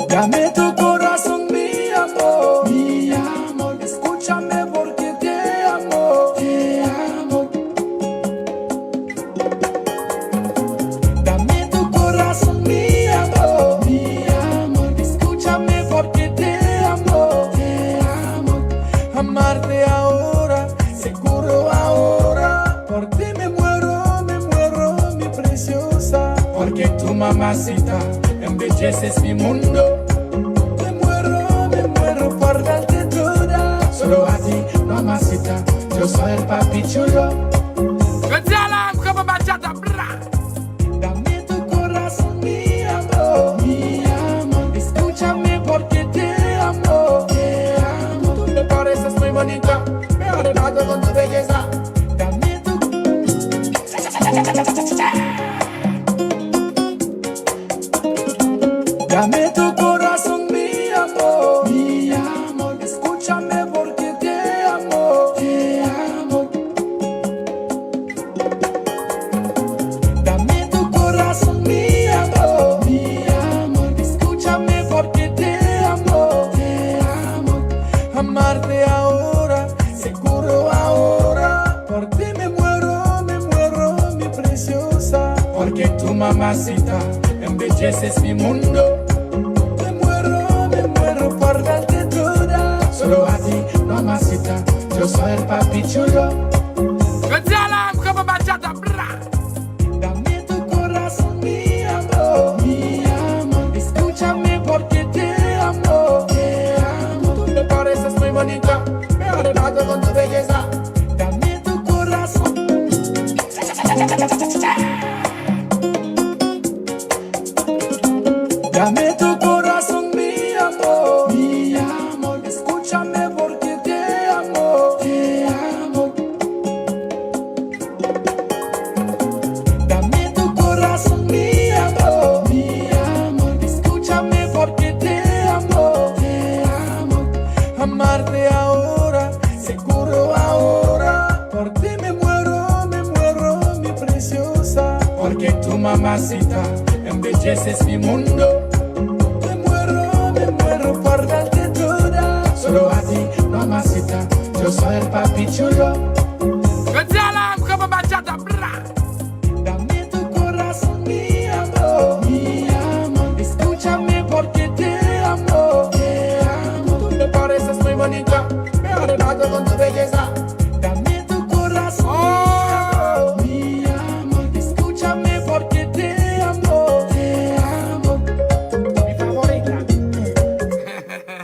Dame tu corazón, mi amor, escúchame porque te amo, te amo. Dame tu corazón, mi amor, escúchame porque te amo, te amo. Amarte ahora, seguro ahora, por ti me muero, mi preciosa, porque tu mamacita embelleces mi mundo. Me muero por darte toda. Solo a ti, mamacita, yo soy el papi chulo. Dame tu corazón, mi amor, escúchame porque te amo, te amo. Tú me pareces muy bonita, me ha arrebato con tu belleza. Dame tu... Dame tu corazón, mi amor, escúchame porque te amo, te amo. Dame tu corazón, mi amor, escúchame porque te amo, te amo. Amarte ahora, seguro ahora, por ti me muero, mi preciosa, porque tu mamacita embelleces mi mundo. Me muero por darte toda. Solo a ti, mamacita, yo soy el papi chulo. Dame tu corazón, mi amor, escúchame porque te amo, te amo. Tú me pareces muy bonita, me ha arrebato con tu belleza. Dame tu corazón. Dame tu corazón, mi amor, escúchame porque te amo, te amo. Dame tu corazón, mi amor, escúchame porque te amo, te amo. Amarte ahora, seguro ahora, por ti me muero, mi preciosa, porque tu mamacita embelleces mi mundo.